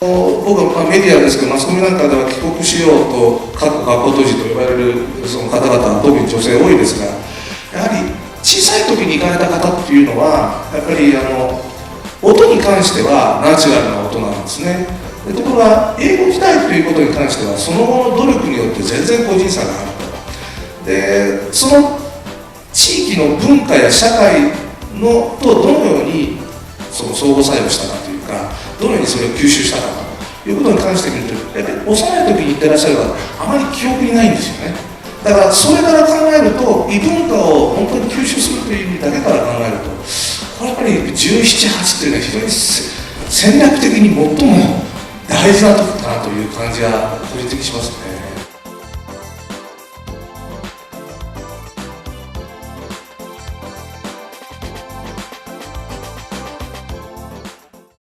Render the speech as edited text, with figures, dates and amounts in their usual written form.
僕はメディアですけど、マスコミなんかでは帰国しようと、学校閉じと呼ばれるその方々は特に女性多いですが、やはり小さい時に行かれた方っていうのは、やっぱり音に関してはナチュラルな音なんですね。ところが英語自体ということに関してはその後の努力によって全然個人差があると。でその地域の文化や社会のとどのようにその相互作用したかというか、どのようにそれを吸収したかということに関して見ると、やっぱり幼い時に言ってらっしゃる方あまり記憶にないんですよね。だからそれから考えると、異文化を本当に吸収するという意味だけから考えると、これやっぱり17、8というのは非常に戦略的に最も大事な時かなという感じが個人的にしますね。